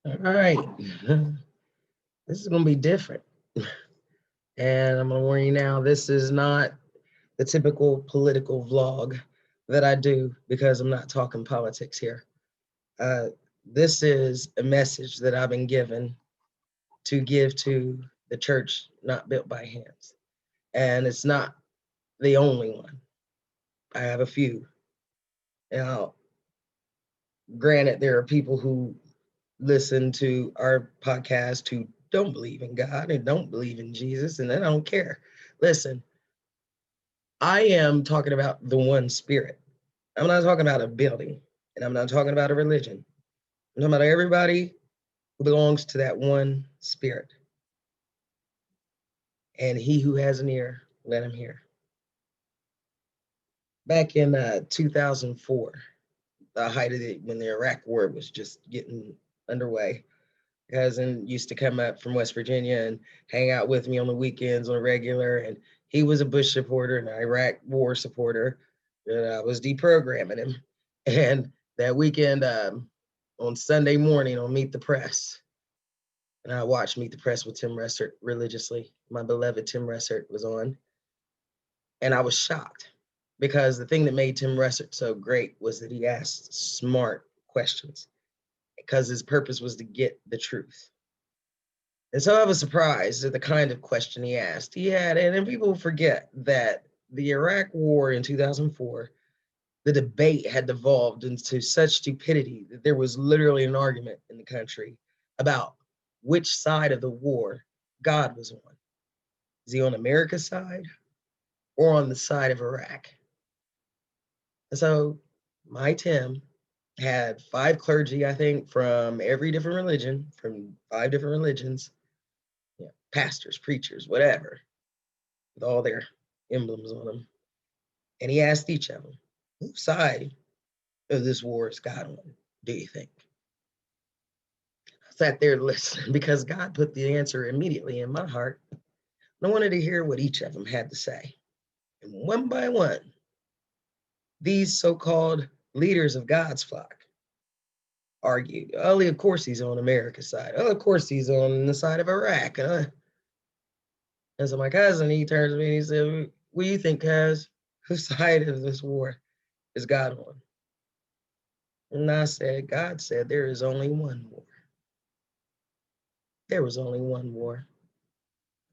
All right. This is going to be different. And I'm going to warn you now, this is not the typical political vlog that I do because I'm not talking politics here. Uh, this is a message that I've been given to give to the church not built by hands. And it's not the only one. I have a few. Now, granted, there are people who listen to our podcast who don't believe in God and don't believe in Jesus, and I don't care. Listen, I am talking about the one spirit. I'm not talking about a building, and I'm not talking about a religion. I'm talking about everybody who belongs to that one spirit. And he who has an ear, let him hear. Back in 2004, the height of when the Iraq War was just getting underway, cousin used to come up from West Virginia and hang out with me on the weekends on a regular. And he was a Bush supporter and an Iraq war supporter. And I was deprogramming him. And that weekend, on Sunday morning on Meet the Press, and I watched Meet the Press with Tim Russert religiously. My beloved Tim Russert was on. And I was shocked because the thing that made Tim Russert so great was that he asked smart questions because his purpose was to get the truth. And so I was surprised at the kind of question he asked. He had, and people forget that the Iraq War in 2004, the debate had devolved into such stupidity that there was literally an argument in the country about which side of the war God was on. Is he on America's side or on the side of Iraq? And so my Tim had five clergy, I think, from every different religion, from five different religions, pastors, preachers, whatever, with all their emblems on them. And he asked each of them, whose side of this war is God on, do you think? I sat there listening because God put the answer immediately in my heart. I wanted to hear what each of them had to say. And one by one, these so-called leaders of God's flock argued, oh, of course he's on America's side. Oh, of course he's on the side of Iraq. And so my cousin, he turns to me and he said, what do you think, cuz? Whose side of this war is God on? And I said, God said, there is only one war. There was only one war.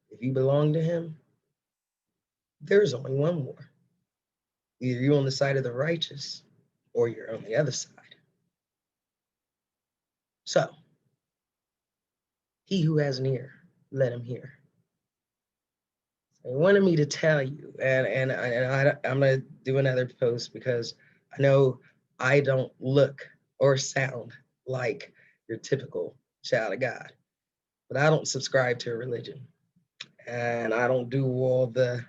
If you belong to him, there's only one war. Either you're on the side of the righteous or you're on the other side. So, he who has an ear, let him hear. He wanted me to tell you, I'm going to do another post because I know I don't look or sound like your typical child of God, but I don't subscribe to a religion and I don't do all the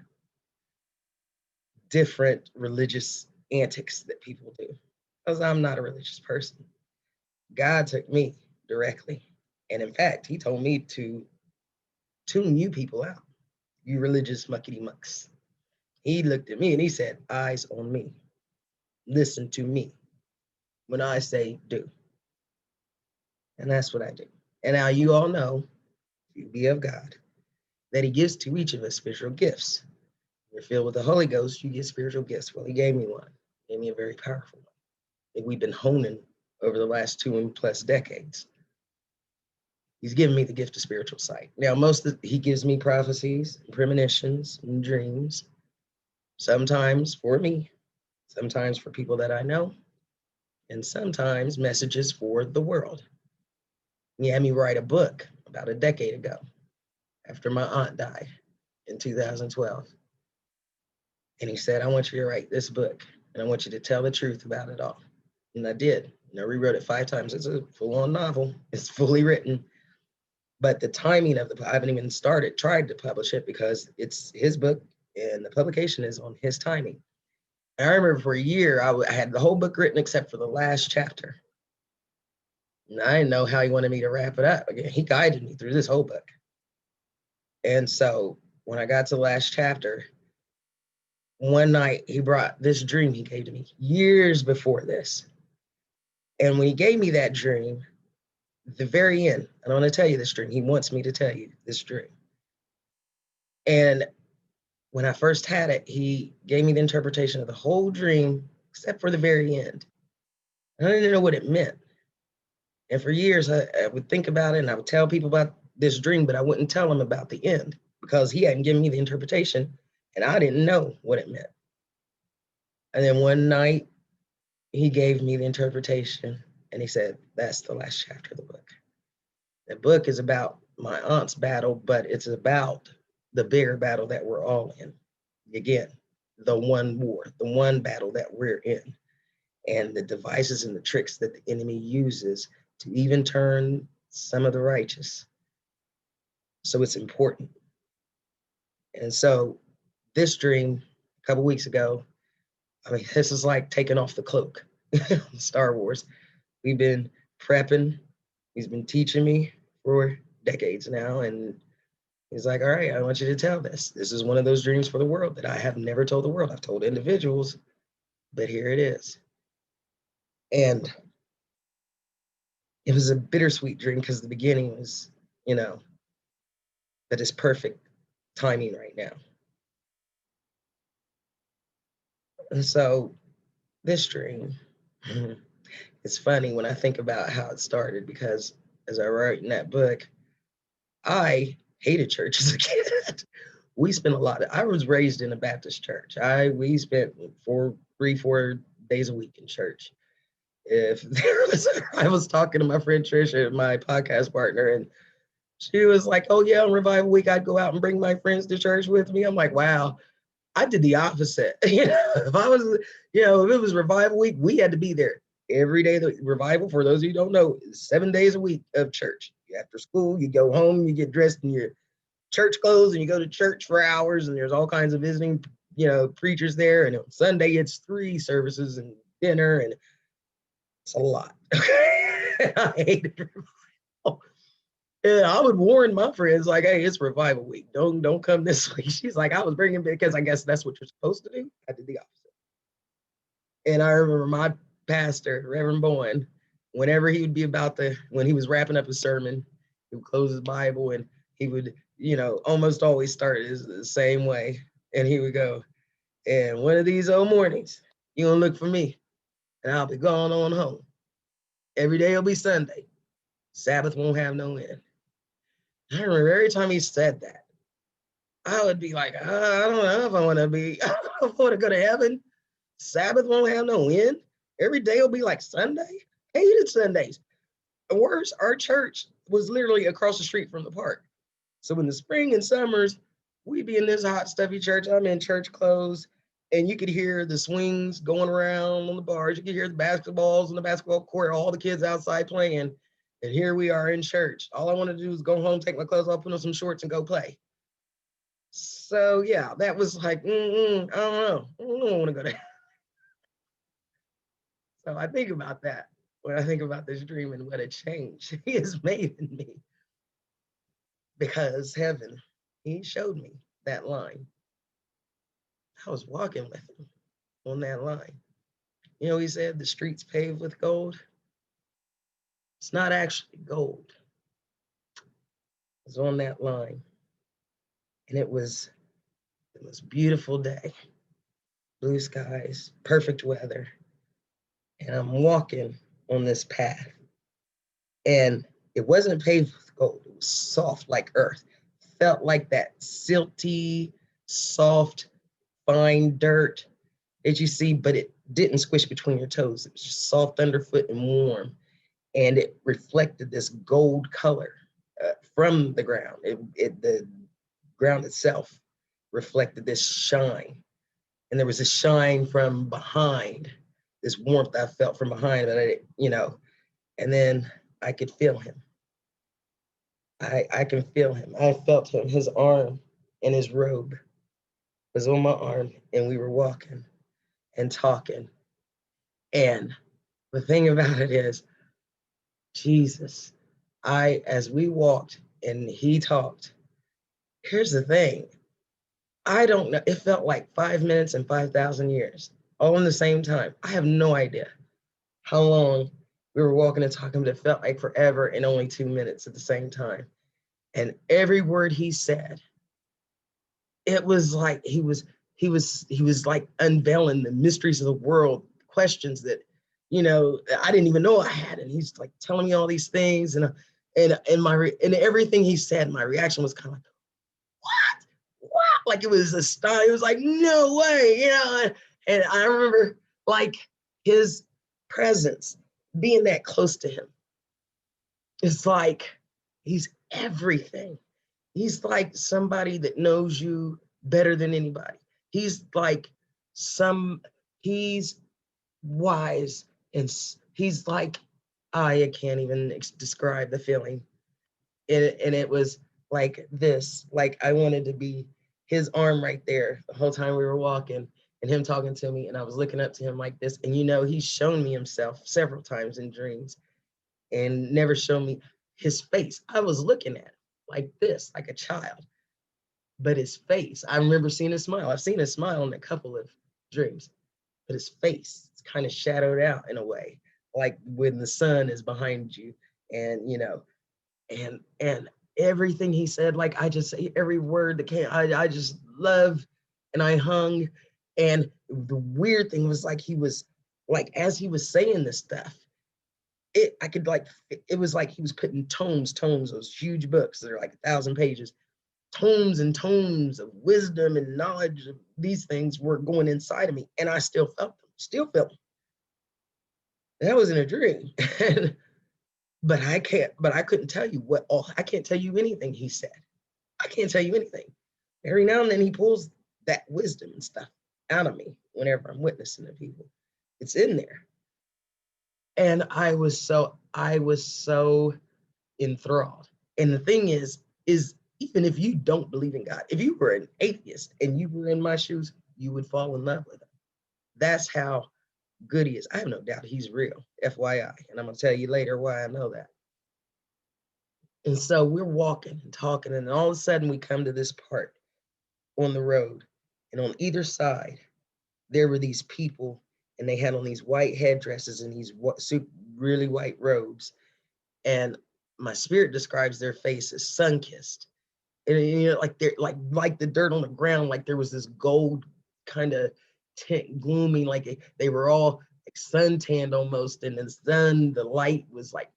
different religious antics that people do because I'm not a religious person. God took me directly. And in fact, he told me to tune you people out, you religious muckety mucks. He looked at me and he said, eyes on me. Listen to me when I say do. And that's what I do. And now you all know, you be of God, that he gives to each of us spiritual gifts. You're filled with the Holy Ghost, you get spiritual gifts. Well, he gave me one. He gave me a very powerful one that we've been honing over the last 2+ decades. He's given me the gift of spiritual sight. Now, he gives me prophecies, premonitions, and dreams. Sometimes for me, sometimes for people that I know, and sometimes messages for the world. He had me write a book about a decade ago after my aunt died in 2012. And he said, I want you to write this book and I want you to tell the truth about it all. And I did. And I rewrote it 5 times. It's a full-on novel. It's fully written. But the timing of I haven't even tried to publish it because it's his book and the publication is on his timing. And I remember for a year, I had the whole book written except for the last chapter. And I didn't know how he wanted me to wrap it up. Again, he guided me through this whole book. And so when I got to the last chapter, one night he brought this dream he gave to me years before this. And when he gave me that dream, the very end, and I'm going to tell you this dream. He wants me to tell you this dream. And when I first had it, he gave me the interpretation of the whole dream, except for the very end. And I didn't know what it meant. And for years, I would think about it and I would tell people about this dream, but I wouldn't tell them about the end because he hadn't given me the interpretation and I didn't know what it meant. And then one night, he gave me the interpretation and he said, that's the last chapter of the book. The book is about my aunt's battle, but it's about the bigger battle that we're all in. Again, the one war, the one battle that we're in, and the devices and the tricks that the enemy uses to even turn some of the righteous. So it's important. And so this dream a couple weeks ago, I mean, this is like taking off the cloak. Star Wars. We've been prepping. He's been teaching me for decades now. And he's like, all right, I want you to tell this. This is one of those dreams for the world that I have never told the world. I've told individuals, but here it is. And it was a bittersweet dream because the beginning was, that is perfect timing right now. And so this dream, it's funny when I think about how it started because as I wrote in that book, I hated church as a kid. We spent I was raised in a Baptist church. We spent 3-4 days a week in church. If there was, I was talking to my friend Trisha, my podcast partner, and she was like, oh yeah, on Revival Week, I'd go out and bring my friends to church with me. I'm like, wow, I did the opposite. If I was, if it was Revival Week, we had to be there every day. The revival, for those of you who don't know, is 7 days a week of church. After school, you go home, you get dressed in your church clothes, and you go to church for hours, and there's all kinds of visiting, preachers there. And on Sunday, it's 3 services and dinner, and it's a lot. I hated revival. And I would warn my friends, like, hey, it's Revival Week. Don't come this week. She's like, I was bringing because I guess that's what you're supposed to do. I did the opposite. And I remember my pastor, Reverend Bowen, whenever he would be when he was wrapping up his sermon, he would close his Bible and he would, almost always start the same way. And he would go, and one of these old mornings, you're going to look for me and I'll be going on home. Every day will be Sunday. Sabbath won't have no end. I remember every time he said that, I would be like, I don't know if I want to go to heaven. Sabbath won't have no end. Every day will be like Sunday. Hated Sundays. Worse, our church was literally across the street from the park. So in the spring and summers, we'd be in this hot, stuffy church. I'm in church clothes, and you could hear the swings going around on the bars. You could hear the basketballs on the basketball court, all the kids outside playing. And here we are in church. All I wanted to do was go home, take my clothes off, put on some shorts, and go play. So yeah, that was like, I don't know. I don't want to go there. So I think about that when I think about this dream and what a change he has made in me. Because heaven, he showed me that line. I was walking with him on that line. He said the streets paved with gold. It's not actually gold. It's on that line. And it was the most beautiful day. Blue skies, perfect weather. And I'm walking on this path. And it wasn't paved with gold. It was soft like earth. Felt like that silty, soft, fine dirt that you see, but it didn't squish between your toes. It was just soft underfoot and warm. And it reflected this gold color from the ground. The ground itself reflected this shine. And there was a shine from behind, this warmth I felt from behind, but and then I could feel him. I can feel him. I felt him, his arm and his robe was on my arm, and we were walking and talking. And the thing about it is, Jesus, as we walked and he talked, here's the thing. I don't know. It felt like 5 minutes and 5,000 years all in the same time. I have no idea how long We were walking and talking, but it felt like forever and only 2 minutes at the same time. And every word he said, it was like he was like unveiling the mysteries of the world, questions that, I didn't even know I had. And he's like telling me all these things, and everything he said, my reaction was kind of like, what? Like it was it was like, no way, And I remember like his presence being that close to him. It's like he's everything. He's like somebody that knows you better than anybody. He's like some, he's wise, and he's like, I can't even describe the feeling. And it was like this, like I wanted to be his arm right there the whole time we were walking, and him talking to me, and I was looking up to him like this. And he's shown me himself several times in dreams and never shown me his face. I was looking at him like this, like a child, but his face, I remember seeing his smile. I've seen his smile in a couple of dreams, but his face is kind of shadowed out in a way, like when the sun is behind you, and and everything he said, like I just say every word that came, I just loved, and I hung. And the weird thing was like he was like, as he was saying this stuff, I could like, it was like he was putting tomes, those huge books that are like 1,000 pages, tomes and tomes of wisdom and knowledge of these things were going inside of me, and I still felt them. That wasn't a dream. But I couldn't tell you I can't tell you anything he said. I can't tell you anything. Every now and then he pulls that wisdom and stuff out of me whenever I'm witnessing to people. It's in there. And I was so enthralled. And the thing is even if you don't believe in God, if you were an atheist and you were in my shoes, you would fall in love with him. That's how good he is. I have no doubt he's real, FYI. And I'm going to tell you later why I know that. And so we're walking and talking, and all of a sudden we come to this part on the road. And on either side, there were these people, and they had on these white headdresses and these really white robes. And my spirit describes their faces sun-kissed. And like they're like the dirt on the ground, like there was this gold kind of tint, gloomy, like they were all like suntanned almost, and the light was like,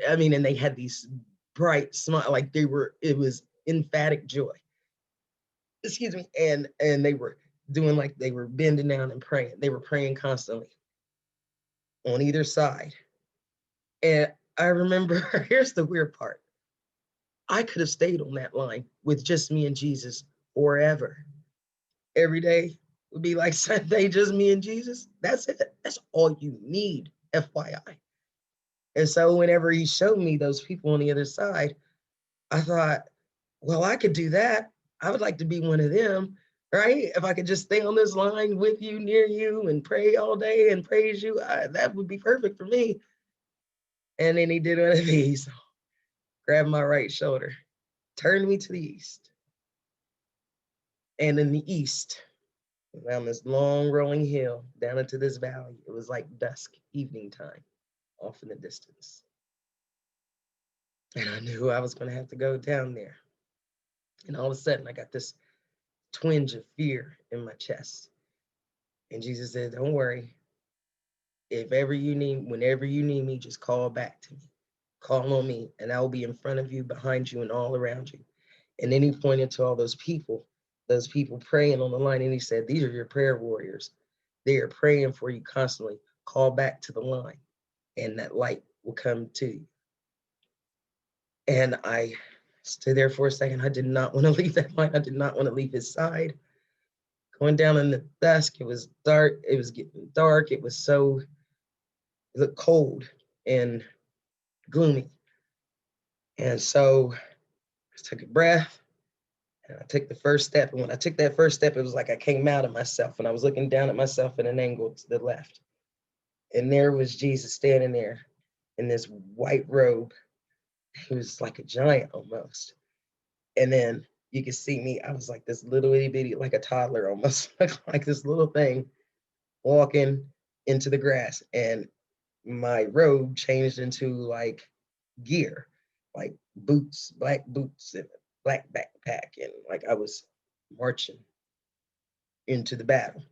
I mean, and they had these bright smile, like it was emphatic joy. Excuse me. And they were doing, like they were bending down and praying. They were praying constantly on either side. And I remember, here's the weird part. I could have stayed on that line with just me and Jesus forever. Every day would be like Sunday, just me and Jesus. That's it. That's all you need, FYI. And so whenever he showed me those people on the other side, I thought, well, I could do that. I would like to be one of them, right? If I could just stay on this line with you, near you, and pray all day and praise you, that would be perfect for me. And then he did one of these, grabbed my right shoulder, turned me to the east. And in the east, down this long rolling hill, down into this valley, it was like dusk, evening time, off in the distance. And I knew I was going to have to go down there. And all of a sudden, I got this twinge of fear in my chest. And Jesus said, don't worry. Whenever you need me, just call back to me. Call on me, and I will be in front of you, behind you, and all around you. And then he pointed to all those people praying on the line. And he said, these are your prayer warriors. They are praying for you constantly. Call back to the line, and that light will come to you. And I stood there for a second. I did not want to leave that line. I did not want to leave his side. Going down in the dusk, it was dark. It was getting dark. It looked cold and gloomy. And so I took a breath, and I took the first step. And when I took that first step, it was like I came out of myself, and I was looking down at myself at an angle to the left. And there was Jesus standing there in this white robe. He was like a giant almost. And then you could see me. I was like this little itty bitty, like a toddler almost, like this little thing walking into the grass. And my robe changed into like gear, like boots, black boots and a black backpack. And like I was marching into the battle.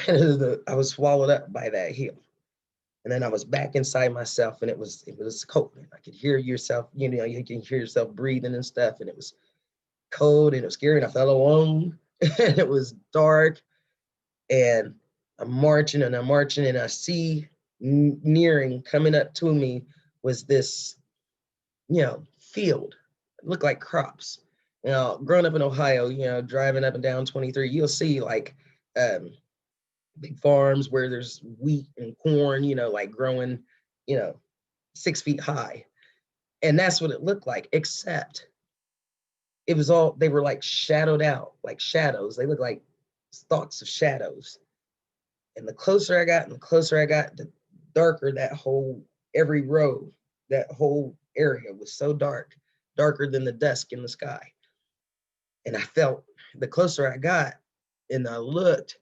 And I was swallowed up by that hill. And then I was back inside myself, and it was cold. And I could hear yourself, you can hear yourself breathing and stuff. And it was cold and it was scary. And I felt alone. And it was dark. And I'm marching, and I see nearing, coming up to me was this, field. It looked like crops. Growing up in Ohio, driving up and down 23, you'll see like um, big farms where there's wheat and corn, like growing, you know, 6 feet high. And that's what it looked like, except they were like shadowed out, like shadows. They looked like thoughts of shadows. And the closer I got and the closer I got, the darker every row, that whole area was so dark, darker than the dusk in the sky. And I felt the closer I got, and I looked,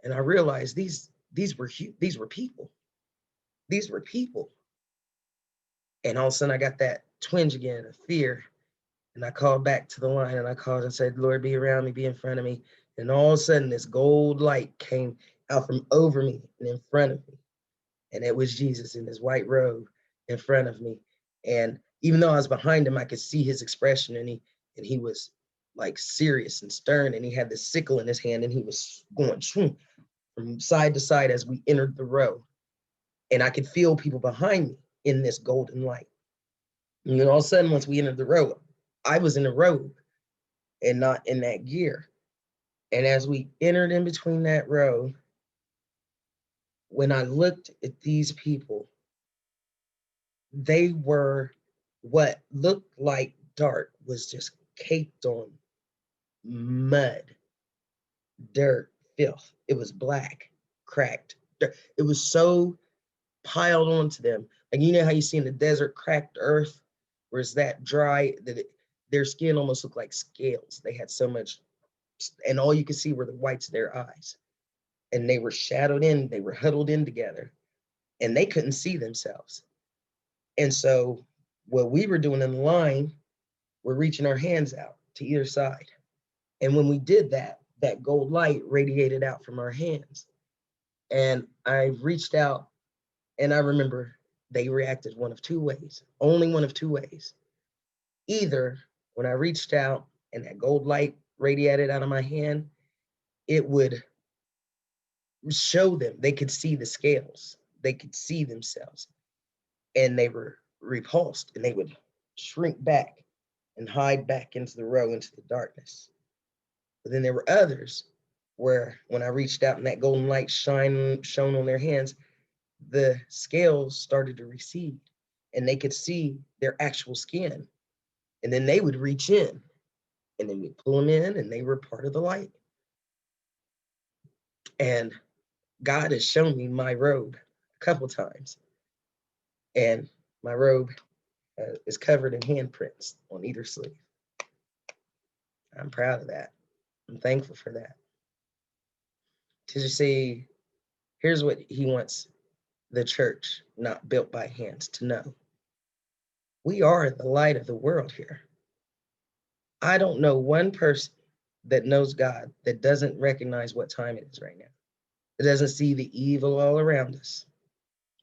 and I realized these were people. These were people. And all of a sudden I got that twinge again of fear. And I called back to the line, and I called and said, Lord, be around me, be in front of me. And all of a sudden this gold light came out from over me and in front of me. And it was Jesus in his white robe in front of me. And even though I was behind him, I could see his expression, and he was like serious and stern, and he had this sickle in his hand, and he was going from side to side as we entered the row. And I could feel people behind me in this golden light. And then all of a sudden, once we entered the row, I was in a robe and not in that gear. And as we entered in between that row, when I looked at these people, they were what looked like dark was just caked on mud, dirt, filth. It was black, cracked dirt. It was so piled onto them. Like, you know how you see in the desert cracked earth, where it's that dry that their skin almost looked like scales. They had so much, and all you could see were the whites of their eyes. And they were shadowed in, they were huddled in together, and they couldn't see themselves. And so what we were doing in the line, we're reaching our hands out to either side. And when we did that, that gold light radiated out from our hands. And I reached out, and I remember they reacted one of two ways, only one of two ways. Either when I reached out and that gold light radiated out of my hand, it would show them, they could see the scales, they could see themselves, and they were repulsed, and they would shrink back and hide back into the row, into the darkness. But then there were others where when I reached out and that golden light shone on their hands, the scales started to recede, and they could see their actual skin. And then they would reach in, and then we'd pull them in, and they were part of the light. And God has shown me my robe a couple times, and my robe is covered in handprints on either sleeve. I'm proud of that. I'm thankful for that. To just see, here's what he wants the church, not built by hands, to know. We are the light of the world here. I don't know one person that knows God that doesn't recognize what time it is right now, that doesn't see the evil all around us.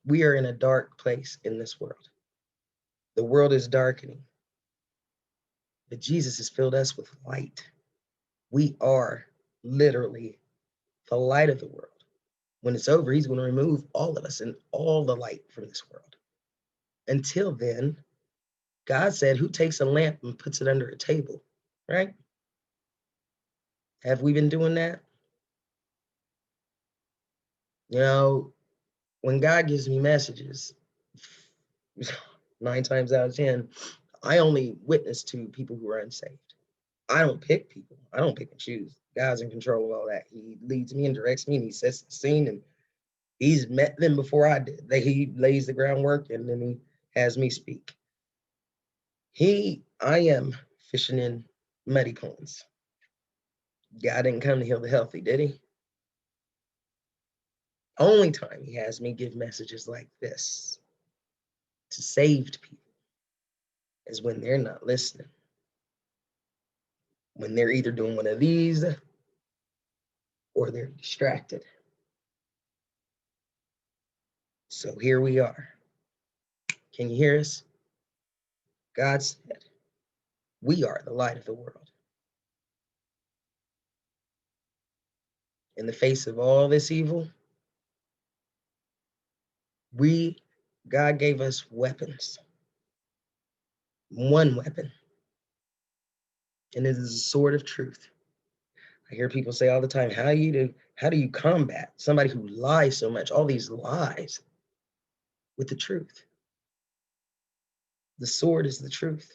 We are in a dark place in this world. The world is darkening, but Jesus has filled us with light. We are literally the light of the world. When it's over, he's going to remove all of us and all the light from this world. Until then, God said, who takes a lamp and puts it under a table, right? Have we been doing that? When God gives me messages, 9 times out of 10, I only witness to people who are unsaved. I don't pick people. I don't pick and choose. God's in control of all that. He leads me and directs me, and he sets the scene, and he's met them before I did. He lays the groundwork, and then he has me speak. I am fishing in muddy ponds. God didn't come to heal the healthy, did he? Only time he has me give messages like this to saved people is when they're not listening. When they're either doing one of these or they're distracted. So here we are. Can you hear us? God said, we are the light of the world. In the face of all this evil, God gave us weapons. One weapon, and it is the sword of truth. I hear people say all the time, how do you combat somebody who lies so much, all these lies, with the truth? The sword is the truth.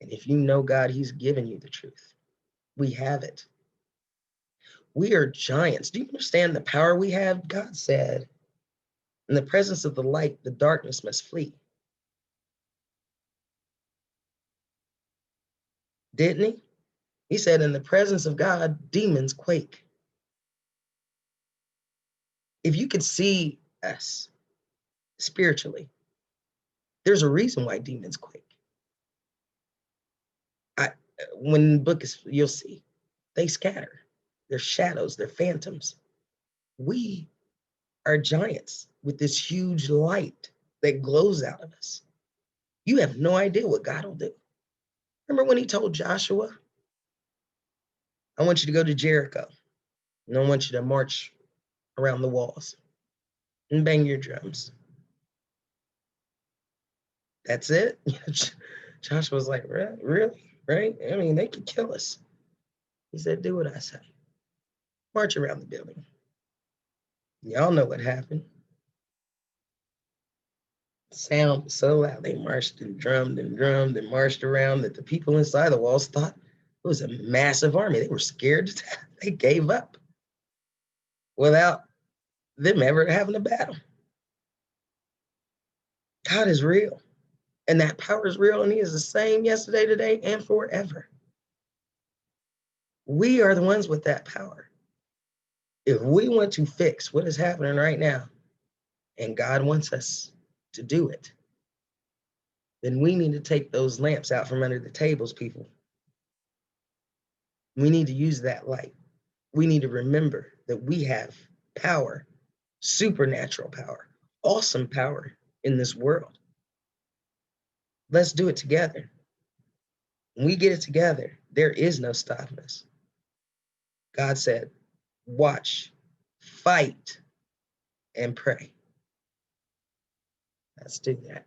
And if you know God, he's given you the truth. We have it. We are giants. Do you understand the power we have? God said, in the presence of the light, the darkness must flee. Didn't he? He said, in the presence of God, demons quake. If you could see us spiritually, there's a reason why demons quake. When the book is, you'll see, they scatter. They're shadows, they're phantoms. We are giants with this huge light that glows out of us. You have no idea what God will do. Remember when he told Joshua, I want you to go to Jericho, and I want you to march around the walls and bang your drums. That's it? Joshua was like, really? Right? I mean, they could kill us. He said, do what I say. March around the building. Y'all know what happened. The sound was so loud. They marched and drummed and marched around that the people inside the walls thought it was a massive army. They were scared to death. They gave up without them ever having a battle. God is real. And that power is real, and he is the same yesterday, today, and forever. We are the ones with that power. If we want to fix what is happening right now, and God wants us to do it, then we need to take those lamps out from under the tables, people. We need to use that light. We need to remember that we have power, supernatural power, awesome power in this world. Let's do it together. When we get it together, there is no stopping us. God said, watch, fight, and pray. Let's do that.